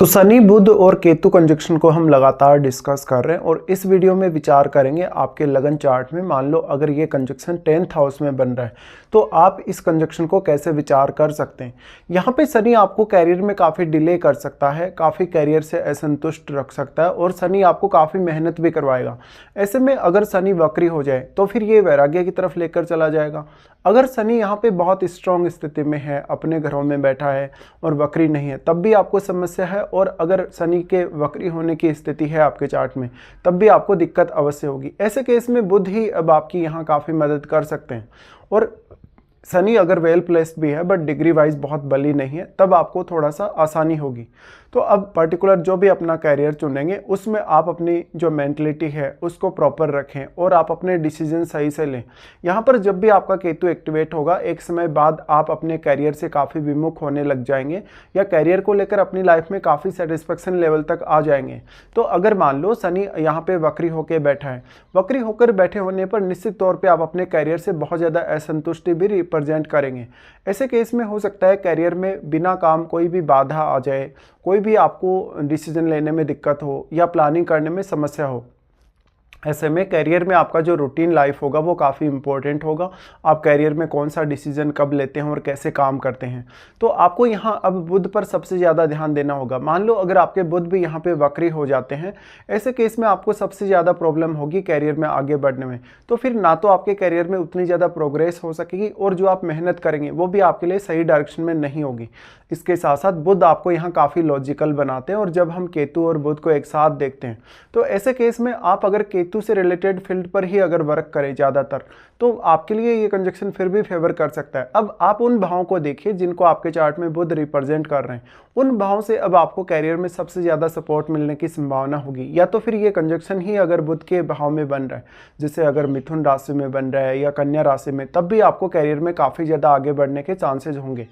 तो शनि बुध और केतु कंजक्शन को हम लगातार डिस्कस कर रहे हैं और इस वीडियो में विचार करेंगे आपके लगन चार्ट में। मान लो अगर ये कंजक्शन 10th हाउस में बन रहा है तो आप इस कंजक्शन को कैसे विचार कर सकते हैं। यहाँ पे शनि आपको कैरियर में काफ़ी डिले कर सकता है, काफ़ी कैरियर से असंतुष्ट रख सकता है और शनि आपको काफ़ी मेहनत भी करवाएगा। ऐसे में अगर शनि वक्री हो जाए तो फिर ये वैराग्य की तरफ लेकर चला जाएगा। अगर शनि यहाँ पे बहुत स्ट्रॉन्ग स्थिति में है, अपने घरों में बैठा है और वक्री नहीं है, तब भी आपको समस्या है। और अगर शनि के वक्री होने की स्थिति है आपके चार्ट में, तब भी आपको दिक्कत अवश्य होगी। ऐसे केस में बुध ही अब आपकी यहाँ काफ़ी मदद कर सकते हैं। और शनि अगर वेल प्लेस्ड भी है बट डिग्री वाइज बहुत बली नहीं है, तब आपको थोड़ा सा आसानी होगी। तो अब पर्टिकुलर जो भी अपना कैरियर चुनेंगे उसमें आप अपनी जो मेंटलिटी है उसको प्रॉपर रखें और आप अपने डिसीजन सही से लें। यहाँ पर जब भी आपका केतु एक्टिवेट होगा, एक समय बाद आप अपने कैरियर से काफ़ी विमुख होने लग जाएंगे या कैरियर को लेकर अपनी लाइफ में काफ़ी सेटिस्फेक्शन लेवल तक आ जाएंगे। तो अगर मान लो शनि यहाँ पे वक्री होकर बैठा है, वक्री होकर बैठे होने पर निश्चित तौर पर आप अपने कैरियर से बहुत ज़्यादा असंतुष्टि भी रिप्रेजेंट करेंगे। ऐसे केस में हो सकता है कैरियर में बिना काम कोई भी बाधा आ जाए, कोई भी आपको डिसीजन लेने में दिक्कत हो या प्लानिंग करने में समस्या हो। ऐसे में कैरियर में आपका जो रूटीन लाइफ होगा वो काफ़ी इंपॉर्टेंट होगा। आप कैरियर में कौन सा डिसीजन कब लेते हैं और कैसे काम करते हैं, तो आपको यहाँ अब बुध पर सबसे ज़्यादा ध्यान देना होगा। मान लो अगर आपके बुध भी यहाँ पे वक्री हो जाते हैं, ऐसे केस में आपको सबसे ज़्यादा प्रॉब्लम होगी कैरियर में आगे बढ़ने में। तो फिर ना तो आपके कैरियर में उतनी ज़्यादा प्रोग्रेस हो सकेगी और जो आप मेहनत करेंगे वो भी आपके लिए सही डायरेक्शन में नहीं होगी। इसके साथ साथ बुध आपको यहाँ काफ़ी लॉजिकल बनाते हैं और जब हम केतु और बुध को एक साथ देखते हैं तो ऐसे केस में आप अगर केतु से रिलेटेड फील्ड पर ही अगर वर्क करें ज़्यादातर, तो आपके लिए ये कंजक्शन फिर भी फेवर कर सकता है। अब आप उन भावों को देखिए जिनको आपके चार्ट में बुध रिप्रेजेंट कर रहे हैं, उन भावों से अब आपको कैरियर में सबसे ज़्यादा सपोर्ट मिलने की संभावना होगी। या तो फिर ये कंजक्शन ही अगर बुध के भाव में बन रहा है, जैसे अगर मिथुन राशि में बन रहा है या कन्या राशि में, तब भी आपको कैरियर में काफ़ी ज़्यादा आगे बढ़ने के चांसेज होंगे।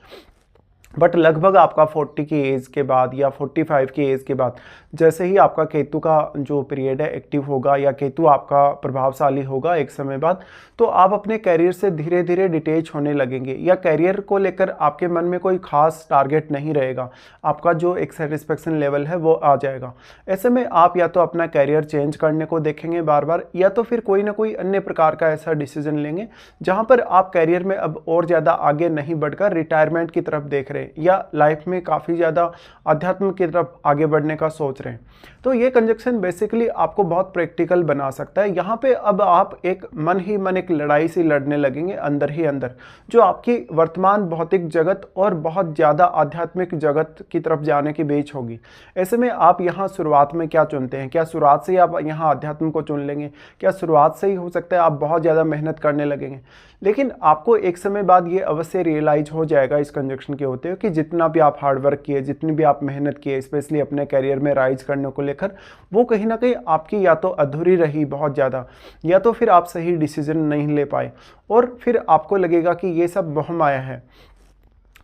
बट लगभग आपका 40 की एज के बाद या 45 की एज के बाद जैसे ही आपका केतु का जो पीरियड है एक्टिव होगा या केतु आपका प्रभावशाली होगा एक समय बाद, तो आप अपने कैरियर से धीरे धीरे डिटेच होने लगेंगे या कैरियर को लेकर आपके मन में कोई खास टारगेट नहीं रहेगा। आपका जो एक सेटिस्फेक्शन लेवल है वो आ जाएगा। ऐसे में आप या तो अपना कैरियर चेंज करने को देखेंगे बार बार, या तो फिर कोई ना कोई अन्य प्रकार का ऐसा डिसीजन लेंगे जहाँ पर आप कैरियर में अब और ज़्यादा आगे नहीं बढ़कर रिटायरमेंट की तरफ देख रहे हैं या लाइफ में काफ़ी ज़्यादा अध्यात्म की तरफ आगे बढ़ने का सोच रहे हैं। तो ये कंजक्शन बेसिकली आपको बहुत प्रैक्टिकल बना सकता है। यहाँ पे अब आप एक मन ही मन एक लड़ाई सी लड़ने लगेंगे अंदर ही अंदर, जो आपकी वर्तमान भौतिक जगत और बहुत ज़्यादा आध्यात्मिक जगत की तरफ जाने के बीच होगी। ऐसे में आप यहाँ शुरुआत में क्या चुनते हैं? क्या शुरुआत से ही आप यहाँ अध्यात्म को चुन लेंगे? क्या शुरुआत से ही हो सकता है आप बहुत ज़्यादा मेहनत करने लगेंगे? लेकिन आपको एक समय बाद ये अवश्य रियलाइज हो जाएगा इस कंजक्शन के होते हुए कि जितना भी आप हार्डवर्क किए, जितनी भी आप मेहनत किए, स्पेशली अपने कैरियर में राइज करने को लेकर, वो कहीं ना कहीं आपकी या तो अधूरी रही बहुत ज़्यादा, या तो फिर आप सही डिसीजन नहीं ले पाए और फिर आपको लगेगा कि ये सब वहम माया है।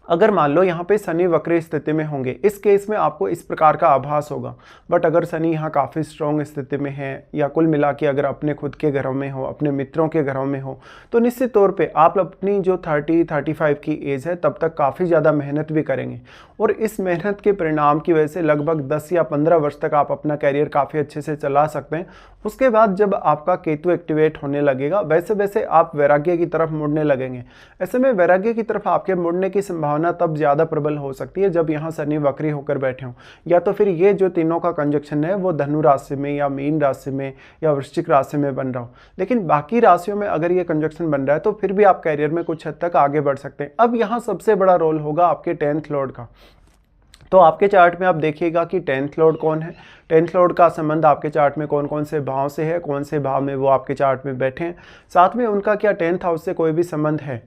अगर मान लो यहाँ पे शनि वक्री स्थिति में होंगे, इस केस में आपको इस प्रकार का आभास होगा। बट अगर शनि यहाँ काफ़ी स्ट्रॉन्ग स्थिति में है या कुल मिला के अगर अपने खुद के घरों में हो, अपने मित्रों के घरों में हो, तो निश्चित तौर पे आप अपनी जो 30-35 की एज है तब तक काफ़ी ज़्यादा मेहनत भी करेंगे और इस मेहनत के परिणाम की वजह से लगभग 10 या 15 वर्ष तक आप अपना कैरियर काफ़ी अच्छे से चला सकते हैं। उसके बाद जब आपका केतु एक्टिवेट होने लगेगा, वैसे वैसे आप वैराग्य की तरफ मुड़ने लगेंगे। ऐसे में वैराग्य की तरफ आपके मुड़ने की संभावना तब ज़्यादा प्रबल हो सकती है जब यहाँ शनि वक्री होकर बैठे हों, या तो फिर ये जो तीनों का कंजक्शन है वो धनु राशि में या मीन राशि में या वृश्चिक राशि में बन रहा हो। लेकिन बाकी राशियों में अगर ये कंजक्शन बन रहा है तो फिर भी आप कैरियर में कुछ हद तक आगे बढ़ सकते हैं। अब यहाँ सबसे बड़ा रोल होगा आपके 10th लॉर्ड का। तो आपके चार्ट में आप देखिएगा कि 10th लॉर्ड कौन है, 10th लॉर्ड का संबंध आपके चार्ट में कौन कौन से भाव से है, कौन से भाव में वो आपके चार्ट में बैठे हैं, साथ में उनका क्या 10th हाउस से कोई भी संबंध है।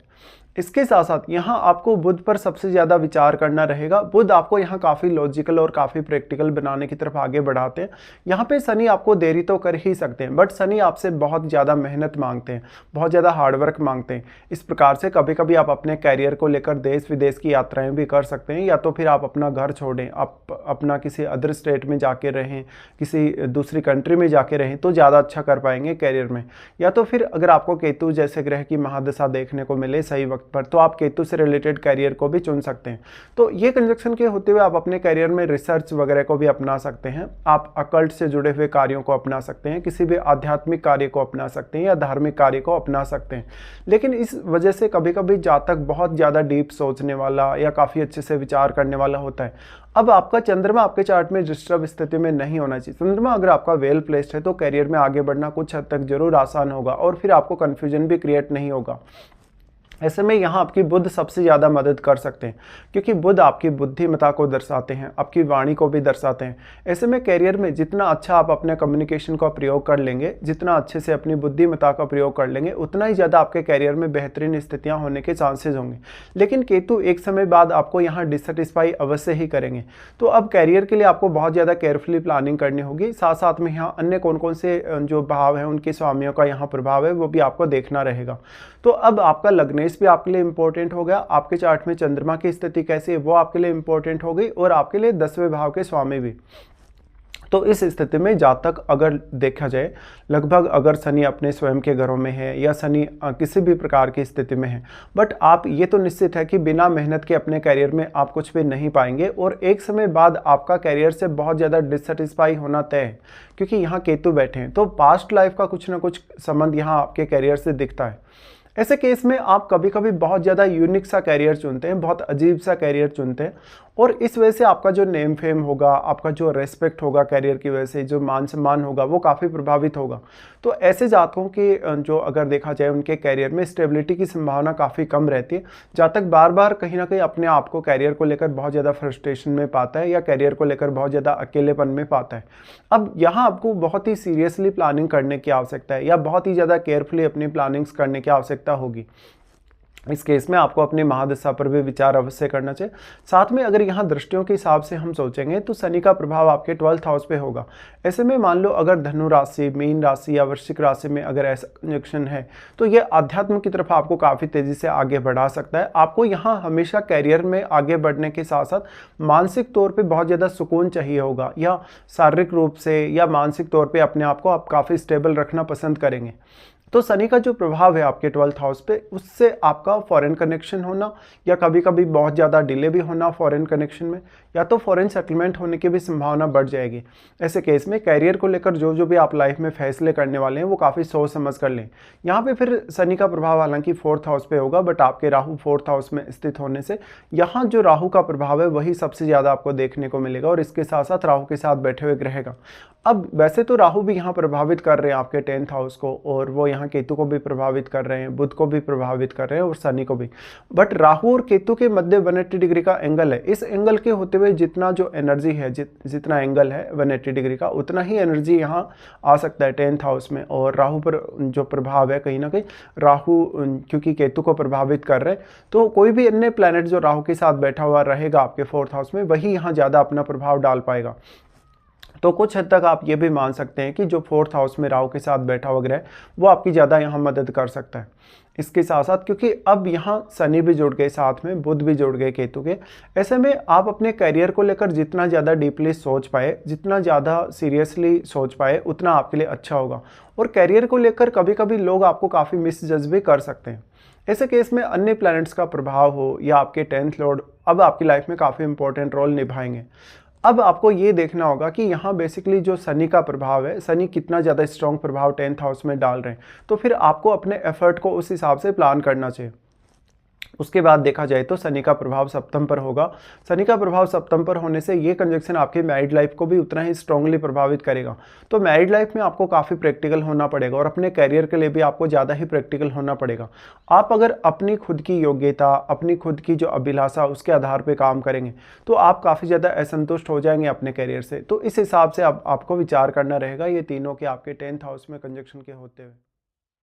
इसके साथ साथ यहाँ आपको बुध पर सबसे ज़्यादा विचार करना रहेगा। बुध आपको यहाँ काफ़ी लॉजिकल और काफ़ी प्रैक्टिकल बनाने की तरफ आगे बढ़ाते हैं। यहाँ पे शनि आपको देरी तो कर ही सकते हैं, बट शनि आपसे बहुत ज़्यादा मेहनत मांगते हैं, बहुत ज़्यादा हार्डवर्क मांगते हैं। इस प्रकार से कभी कभी आप अपने कैरियर को लेकर देश विदेश की यात्राएँ भी कर सकते हैं, या तो फिर आप अपना घर छोड़ें, आप अपना किसी अदर स्टेट में जाके रहें, किसी दूसरी कंट्री में जाके रहें तो ज़्यादा अच्छा कर पाएंगे कैरियर में। या तो फिर अगर आपको केतु जैसे ग्रह की महादशा देखने को मिले सही वक्त वक्त पर, तो आप केतु से रिलेटेड करियर को भी चुन सकते हैं। तो ये कंजक्शन के होते हुए आप अपने करियर में रिसर्च वगैरह को भी अपना सकते हैं, आप अकल्ट से जुड़े हुए कार्यों को अपना सकते हैं, किसी भी आध्यात्मिक कार्य को अपना सकते हैं या धार्मिक कार्य को अपना सकते हैं। लेकिन इस वजह से कभी कभी जातक बहुत ज़्यादा डीप सोचने वाला या काफ़ी अच्छे से विचार करने वाला होता है। अब आपका चंद्रमा आपके चार्ट में डिस्टर्ब स्थिति में नहीं होना चाहिए। चंद्रमा अगर आपका वेल प्लेस्ड है तो करियर में आगे बढ़ना कुछ हद तक जरूर आसान होगा और फिर आपको कन्फ्यूजन भी क्रिएट नहीं होगा। ऐसे में यहाँ आपकी बुध सबसे ज़्यादा मदद कर सकते हैं, क्योंकि बुध आपकी बुद्धिमत्ता को दर्शाते हैं, आपकी वाणी को भी दर्शाते हैं। ऐसे में करियर में जितना अच्छा आप अपने कम्युनिकेशन का प्रयोग कर लेंगे, जितना अच्छे से अपनी बुद्धिमत्ता का प्रयोग कर लेंगे, उतना ही ज़्यादा आपके करियर में बेहतरीन स्थितियाँ होने के चांसेस होंगे। लेकिन केतु एक समय बाद आपको यहाँ डिससेटिस्फाई अवश्य ही करेंगे। तो अब करियर के लिए आपको बहुत ज़्यादा केयरफुली प्लानिंग करनी होगी। साथ साथ में यहाँ अन्य कौन कौन से जो भाव हैं उनके स्वामियों का यहाँ प्रभाव है वो भी आपको देखना रहेगा। तो अब आपका लग्नेश भी आपके लिए इंपॉर्टेंट हो गया, आपके चार्ट में चंद्रमा की स्थिति कैसी है वो आपके लिए इंपॉर्टेंट हो गई, और आपके लिए 10वें भाव के स्वामी भी। तो इस स्थिति में जातक अगर देखा जाए, लगभग अगर शनि अपने स्वयं के घरों में है या शनि किसी भी प्रकार की स्थिति में है, बट आप ये तो निश्चित है कि बिना मेहनत के अपने करियर में आप कुछ भी नहीं पाएंगे, और एक समय बाद आपका करियर से बहुत ज़्यादा डिससेटिस्फाई होना तय है, क्योंकि यहाँ केतु बैठे हैं। तो पास्ट लाइफ का कुछ ना कुछ संबंध यहाँ आपके करियर से दिखता है। ऐसे केस में आप कभी कभी बहुत ज़्यादा यूनिक सा कैरियर चुनते हैं, बहुत अजीब सा कैरियर चुनते हैं, और इस वजह से आपका जो नेम फेम होगा, आपका जो रेस्पेक्ट होगा कैरियर की वजह से, जो मान सम्मान होगा वो काफ़ी प्रभावित होगा। तो ऐसे जातकों के जो अगर देखा जाए उनके कैरियर में स्टेबिलिटी की संभावना काफ़ी कम रहती है। जातक बार बार कहीं ना कहीं अपने आप को कैरियर को लेकर बहुत ज़्यादा फ्रस्ट्रेशन में पाता है या कैरियर को लेकर बहुत ज़्यादा अकेलेपन में पाता है। अब यहाँ आपको बहुत ही सीरियसली प्लानिंग करने की आवश्यकता है या बहुत ही ज़्यादा केयरफुली अपनी प्लानिंग्स करने की आवश्यकता होगी। इस केस में आपको अपनी महादशा पर भी विचार अवश्य करना चाहिए। साथ में अगर यहाँ दृष्टियों के हिसाब से हम सोचेंगे तो शनि का प्रभाव आपके 12th हाउस पे होगा। ऐसे में मान लो अगर धनु राशि, मीन राशि या वृश्चिक राशि में अगर ऐसा कंजक्शन है तो ये अध्यात्म की तरफ आपको काफ़ी तेज़ी से आगे बढ़ा सकता है। आपको यहाँ हमेशा कैरियर में आगे बढ़ने के साथ साथ मानसिक तौर पर बहुत ज़्यादा सुकून चाहिए होगा, या शारीरिक रूप से या मानसिक तौर पर अपने आप को आप काफ़ी स्टेबल रखना पसंद करेंगे। तो शनि का जो प्रभाव है आपके 12th हाउस पे, उससे आपका फॉरेन कनेक्शन होना या कभी कभी बहुत ज़्यादा डिले भी होना फॉरेन कनेक्शन में, या तो फॉरेन सेटलमेंट होने की भी संभावना बढ़ जाएगी। ऐसे केस में कैरियर को लेकर जो भी आप लाइफ में फैसले करने वाले हैं वो काफ़ी सोच समझ कर लें। यहाँ पे फिर शनि का प्रभाव हालांकि 4th हाउस पे होगा, बट आपके राहु 4th हाउस में स्थित होने से यहाँ जो राहु का प्रभाव है वही सबसे ज़्यादा आपको देखने को मिलेगा, और इसके साथ साथ राहु के साथ बैठे हुए ग्रह का। अब वैसे तो राहु भी यहाँ प्रभावित कर रहे हैं आपके 10th हाउस को, और वो यहाँ केतु को भी प्रभावित कर रहे हैं, बुध को भी प्रभावित कर रहे हैं और शनि को भी। बट राहु और केतु के मध्य 180 डिग्री का एंगल है। इस एंगल के होते हुए जितना जो एनर्जी है, जितना एंगल है 180 डिग्री का, उतना ही एनर्जी यहाँ आ सकता है 10th हाउस में। और राहु पर जो प्रभाव है, कहीं ना कहीं राहु क्योंकि केतु को प्रभावित कर रहे हैं, तो कोई भी अन्य प्लैनेट जो राहु के साथ बैठा हुआ रहेगा आपके 4th हाउस में, वही यहाँ ज़्यादा अपना प्रभाव डाल पाएगा। तो कुछ हद तक आप ये भी मान सकते हैं कि जो 4th हाउस में राहु के साथ बैठा हुआ ग्रह वो आपकी ज़्यादा यहाँ मदद कर सकता है। इसके साथ साथ क्योंकि अब यहाँ शनि भी जुड़ गए, साथ में बुध भी जुड़ गए केतु के, ऐसे में आप अपने करियर को लेकर जितना ज़्यादा डीपली सोच पाए, जितना ज़्यादा सीरियसली सोच पाए, उतना आपके लिए अच्छा होगा। और करियर को लेकर कभी कभी लोग आपको काफ़ी मिसजज भी कर सकते हैं। ऐसे केस में अन्य प्लैनेट्स का प्रभाव हो या आपके 10th लॉर्ड अब आपकी लाइफ में काफ़ी इंपॉर्टेंट रोल निभाएंगे। अब आपको ये देखना होगा कि यहाँ बेसिकली जो शनि का प्रभाव है, शनि कितना ज़्यादा स्ट्रॉन्ग प्रभाव 10th हाउस में डाल रहे हैं, तो फिर आपको अपने एफर्ट को उस हिसाब से प्लान करना चाहिए। उसके बाद देखा जाए तो शनि का प्रभाव सप्तम पर होगा। शनि का प्रभाव सप्तम पर होने से ये कंजक्शन आपकी मैरिड लाइफ को भी उतना ही स्ट्रांगली प्रभावित करेगा। तो मैरिड लाइफ में आपको काफ़ी प्रैक्टिकल होना पड़ेगा, और अपने कैरियर के लिए भी आपको ज़्यादा ही प्रैक्टिकल होना पड़ेगा। आप अगर अपनी खुद की योग्यता, अपनी खुद की जो अभिलाषा, उसके आधार पर काम करेंगे तो आप काफ़ी ज़्यादा असंतुष्ट हो जाएंगे अपने कैरियर से। तो इस हिसाब से आपको विचार करना रहेगा ये तीनों के आपके 10th हाउस में कंजक्शन के होते हुए।